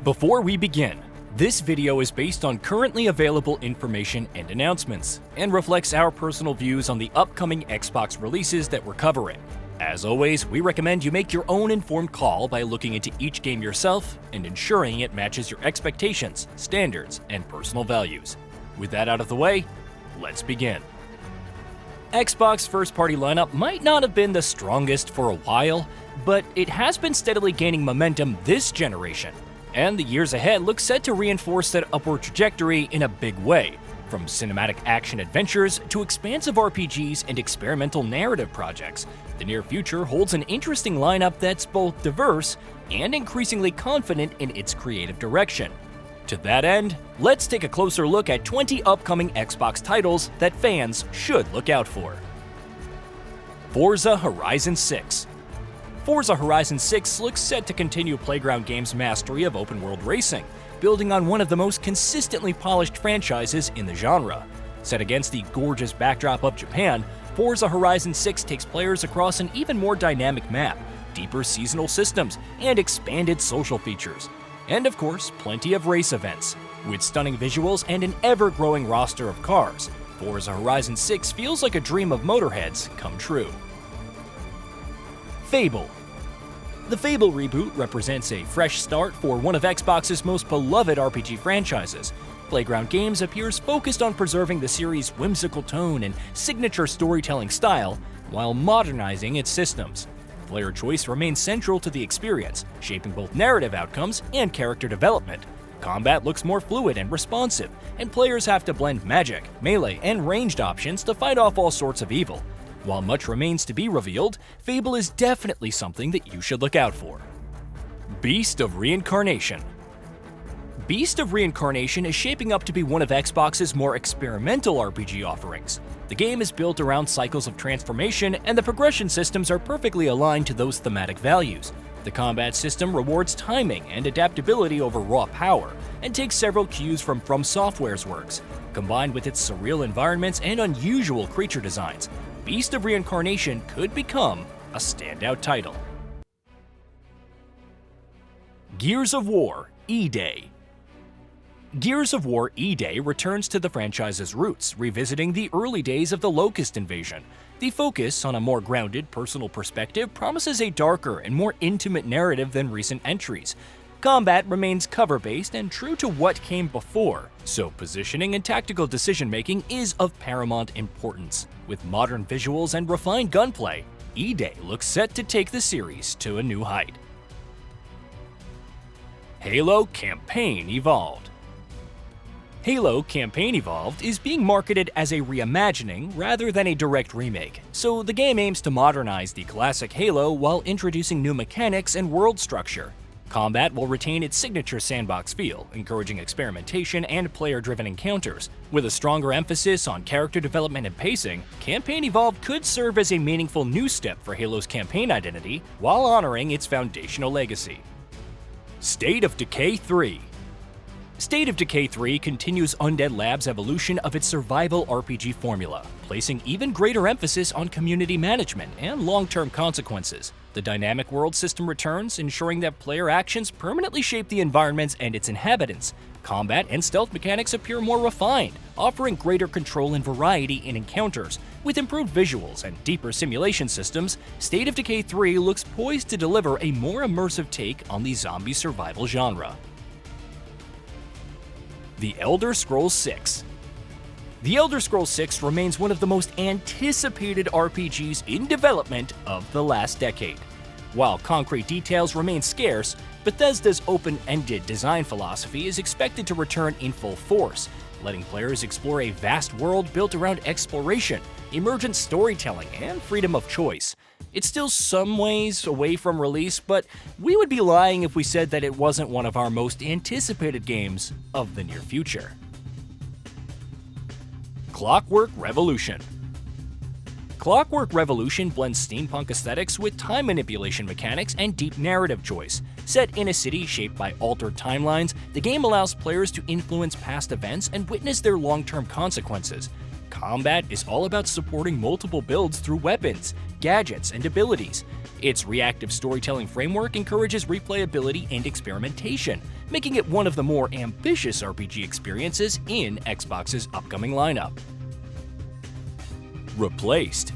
Before we begin, this video is based on currently available information and announcements, and reflects our personal views on the upcoming Xbox releases that we're covering. As always, we recommend you make your own informed call by looking into each game yourself and ensuring it matches your expectations, standards, and personal values. With that out of the way, let's begin. Xbox first-party lineup might not have been the strongest for a while, but it has been steadily gaining momentum this generation, and the years ahead look set to reinforce that upward trajectory in a big way, from cinematic action adventures to expansive RPGs and experimental narrative projects. The near future holds an interesting lineup that's both diverse and increasingly confident in its creative direction. To that end, let's take a closer look at 20 upcoming Xbox titles that fans should look out for. Forza Horizon 6. Forza Horizon 6 looks set to continue Playground Games' mastery of open-world racing, building on one of the most consistently polished franchises in the genre. Set against the gorgeous backdrop of Japan, Forza Horizon 6 takes players across an even more dynamic map, deeper seasonal systems, and expanded social features. And of course, plenty of race events. With stunning visuals and an ever-growing roster of cars, Forza Horizon 6 feels like a dream of motorheads come true. Fable. The Fable reboot represents a fresh start for one of Xbox's most beloved RPG franchises. Playground Games appears focused on preserving the series' whimsical tone and signature storytelling style while modernizing its systems. Player choice remains central to the experience, shaping both narrative outcomes and character development. Combat looks more fluid and responsive, and players have to blend magic, melee, and ranged options to fight off all sorts of evil. While much remains to be revealed, Fable is definitely something that you should look out for. Beast of Reincarnation. Beast of Reincarnation is shaping up to be one of Xbox's more experimental RPG offerings. The game is built around cycles of transformation, and the progression systems are perfectly aligned to those thematic values. The combat system rewards timing and adaptability over raw power, and takes several cues from Software's works. Combined with its surreal environments and unusual creature designs, Beast of Reincarnation could become a standout title. Gears of War E-Day. Gears of War E-Day returns to the franchise's roots, revisiting the early days of the Locust invasion. The focus on a more grounded, personal perspective promises a darker and more intimate narrative than recent entries. Combat remains cover-based and true to what came before, so positioning and tactical decision-making is of paramount importance. With modern visuals and refined gunplay, E-Day looks set to take the series to a new height. Halo Campaign Evolved. Halo Campaign Evolved is being marketed as a reimagining rather than a direct remake, so the game aims to modernize the classic Halo while introducing new mechanics and world structure. Combat will retain its signature sandbox feel, encouraging experimentation and player-driven encounters. With a stronger emphasis on character development and pacing, Campaign Evolved could serve as a meaningful new step for Halo's campaign identity while honoring its foundational legacy. State of Decay 3. State of Decay 3 continues Undead Labs' evolution of its survival RPG formula, placing even greater emphasis on community management and long-term consequences. The dynamic world system returns, ensuring that player actions permanently shape the environments and its inhabitants. Combat and stealth mechanics appear more refined, offering greater control and variety in encounters. With improved visuals and deeper simulation systems, State of Decay 3 looks poised to deliver a more immersive take on the zombie survival genre. The Elder Scrolls 6. The Elder Scrolls 6 remains one of the most anticipated RPGs in development of the last decade. While concrete details remain scarce, Bethesda's open-ended design philosophy is expected to return in full force, letting players explore a vast world built around exploration, emergent storytelling, and freedom of choice. It's still some ways away from release, but we would be lying if we said that it wasn't one of our most anticipated games of the near future. Clockwork Revolution. Clockwork Revolution blends steampunk aesthetics with time manipulation mechanics and deep narrative choice. Set in a city shaped by altered timelines, the game allows players to influence past events and witness their long-term consequences. Combat is all about supporting multiple builds through weapons, gadgets, and abilities. Its reactive storytelling framework encourages replayability and experimentation, making it one of the more ambitious RPG experiences in Xbox's upcoming lineup. Replaced.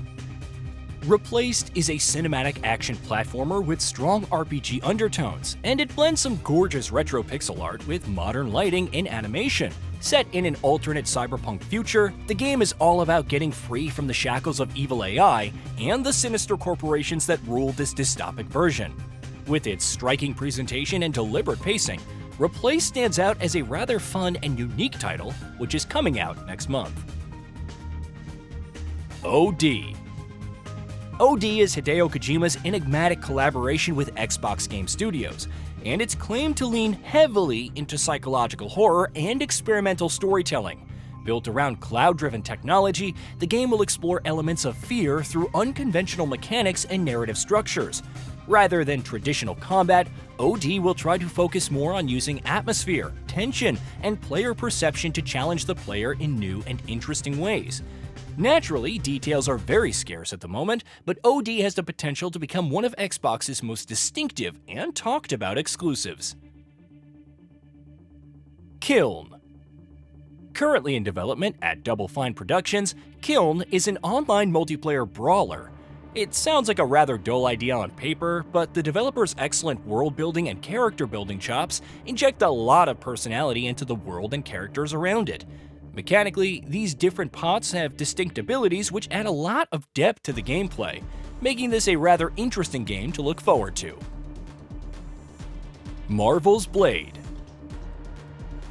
Replaced is a cinematic action platformer with strong RPG undertones, and it blends some gorgeous retro pixel art with modern lighting and animation. Set in an alternate cyberpunk future, the game is all about getting free from the shackles of evil AI and the sinister corporations that rule this dystopic version. With its striking presentation and deliberate pacing, Replaced stands out as a rather fun and unique title, which is coming out next month. OD. OD is Hideo Kojima's enigmatic collaboration with Xbox Game Studios, and it's claimed to lean heavily into psychological horror and experimental storytelling. Built around cloud-driven technology, the game will explore elements of fear through unconventional mechanics and narrative structures. Rather than traditional combat, OD will try to focus more on using atmosphere, tension, and player perception to challenge the player in new and interesting ways. Naturally, details are very scarce at the moment, but OD has the potential to become one of Xbox's most distinctive and talked about exclusives. Kiln. Currently in development at Double Fine Productions, Kiln is an online multiplayer brawler. It sounds like a rather dull idea on paper, but the developer's excellent world building and character building chops inject a lot of personality into the world and characters around it. Mechanically, these different pots have distinct abilities which add a lot of depth to the gameplay, making this a rather interesting game to look forward to. Marvel's Blade.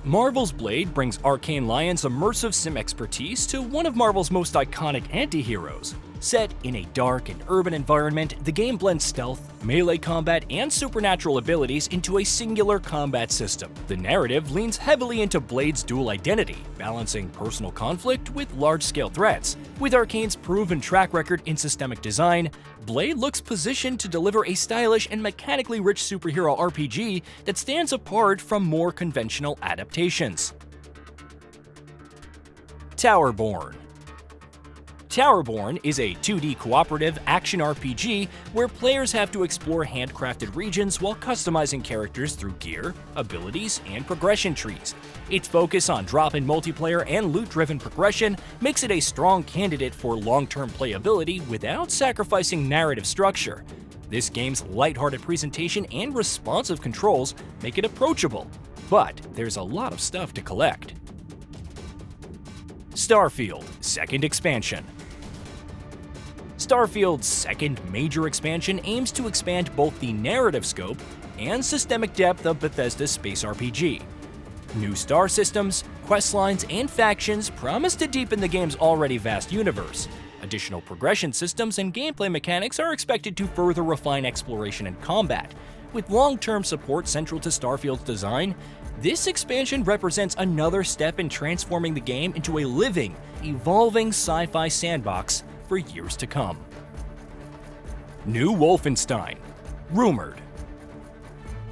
Marvel's Blade brings Arcane Lion's immersive sim expertise to one of Marvel's most iconic anti-heroes. Set in a dark and urban environment, the game blends stealth, melee combat, and supernatural abilities into a singular combat system. The narrative leans heavily into Blade's dual identity, balancing personal conflict with large-scale threats. With Arcane's proven track record in systemic design, Blade looks positioned to deliver a stylish and mechanically rich superhero RPG that stands apart from more conventional adaptations. Towerborn. Towerborn is a 2D cooperative action RPG where players have to explore handcrafted regions while customizing characters through gear, abilities, and progression trees. Its focus on drop-in multiplayer and loot-driven progression makes it a strong candidate for long-term playability without sacrificing narrative structure. This game's lighthearted presentation and responsive controls make it approachable, but there's a lot of stuff to collect. Starfield Second Expansion. Starfield's second major expansion aims to expand both the narrative scope and systemic depth of Bethesda's space RPG. New star systems, questlines, and factions promise to deepen the game's already vast universe. Additional progression systems and gameplay mechanics are expected to further refine exploration and combat. With long-term support central to Starfield's design, this expansion represents another step in transforming the game into a living, evolving sci-fi sandbox for years to come. New Wolfenstein. Rumored.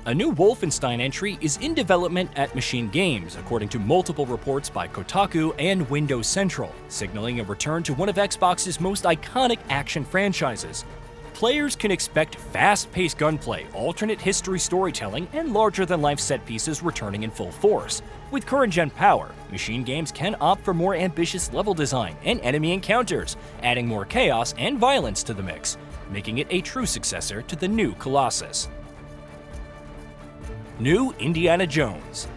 A new Wolfenstein entry is in development at Machine Games, according to multiple reports by Kotaku and Windows Central, signaling a return to one of Xbox's most iconic action franchises. Players can expect fast-paced gunplay, alternate history storytelling, and larger-than-life set pieces returning in full force. With current-gen power, Machine Games can opt for more ambitious level design and enemy encounters, adding more chaos and violence to the mix, making it a true successor to the new Colossus. New Indiana Jones.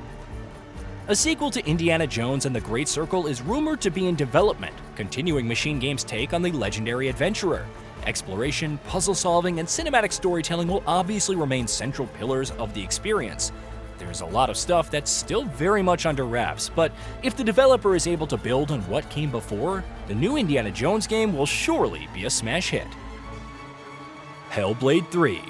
A sequel to Indiana Jones and the Great Circle is rumored to be in development, continuing Machine Games' take on the legendary adventurer. Exploration, puzzle solving, and cinematic storytelling will obviously remain central pillars of the experience. There's a lot of stuff that's still very much under wraps, but if the developer is able to build on what came before, the new Indiana Jones game will surely be a smash hit. Hellblade 3.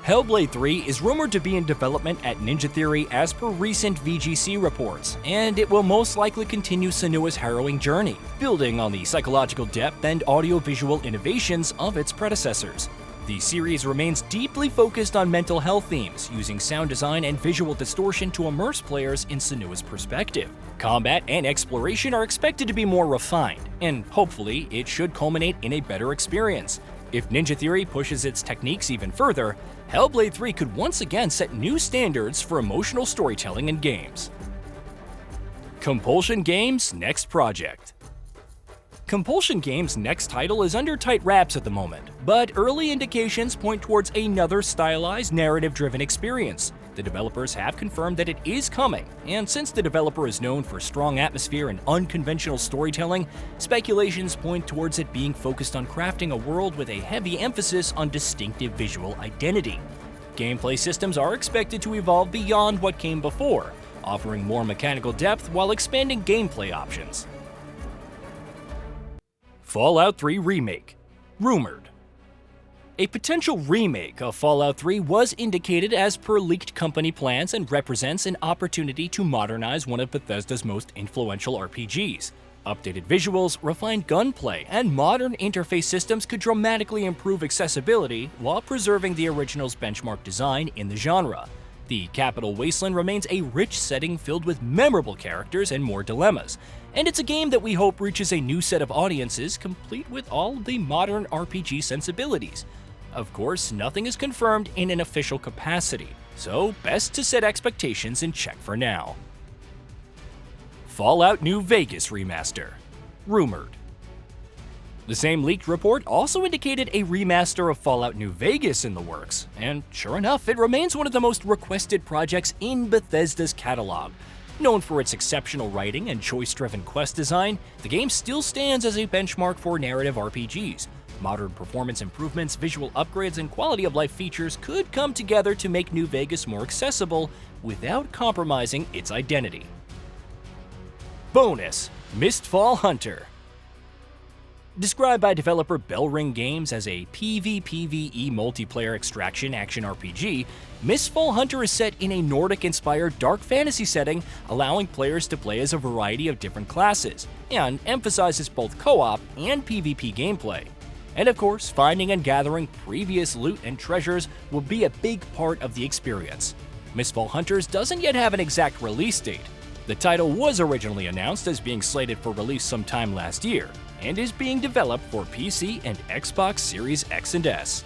Hellblade 3 is rumored to be in development at Ninja Theory as per recent VGC reports, and it will most likely continue Senua's harrowing journey, building on the psychological depth and audiovisual innovations of its predecessors. The series remains deeply focused on mental health themes, using sound design and visual distortion to immerse players in Senua's perspective. Combat and exploration are expected to be more refined, and hopefully it should culminate in a better experience. If Ninja Theory pushes its techniques even further, Hellblade 3 could once again set new standards for emotional storytelling in games. Compulsion Games' next project. Compulsion Games' next title is under tight wraps at the moment, but early indications point towards another stylized, narrative-driven experience. The developers have confirmed that it is coming, and since the developer is known for strong atmosphere and unconventional storytelling, speculations point towards it being focused on crafting a world with a heavy emphasis on distinctive visual identity. Gameplay systems are expected to evolve beyond what came before, offering more mechanical depth while expanding gameplay options. Fallout 3 Remake. Rumored. A potential remake of Fallout 3 was indicated as per leaked company plans and represents an opportunity to modernize one of Bethesda's most influential RPGs. Updated visuals, refined gunplay, and modern interface systems could dramatically improve accessibility while preserving the original's benchmark design in the genre. The Capital Wasteland remains a rich setting filled with memorable characters and more dilemmas, and it's a game that we hope reaches a new set of audiences complete with all the modern RPG sensibilities. Of course, nothing is confirmed in an official capacity, so best to set expectations and check for now. Fallout New Vegas Remaster. Rumored. The same leaked report also indicated a remaster of Fallout New Vegas in the works, and sure enough, it remains one of the most requested projects in Bethesda's catalog. Known for its exceptional writing and choice-driven quest design, the game still stands as a benchmark for narrative RPGs. Modern performance improvements, visual upgrades, and quality-of-life features could come together to make New Vegas more accessible without compromising its identity. Bonus: Mistfall Hunter. Described by developer Bellring Games as a PvPvE multiplayer extraction action RPG, Mistfall Hunter is set in a Nordic-inspired dark fantasy setting, allowing players to play as a variety of different classes, and emphasizes both co-op and PvP gameplay. And of course, finding and gathering previous loot and treasures will be a big part of the experience. Mistfall Hunters doesn't yet have an exact release date. The title was originally announced as being slated for release sometime last year, and is being developed for PC and Xbox Series X and S.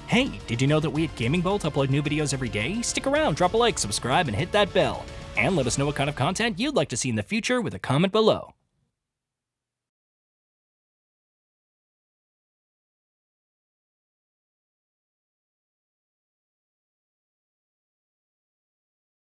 Hey, did you know that we at GamingBolt upload new videos every day? Stick around, drop a like, subscribe, and hit that bell. And let us know what kind of content you'd like to see in the future with a comment below.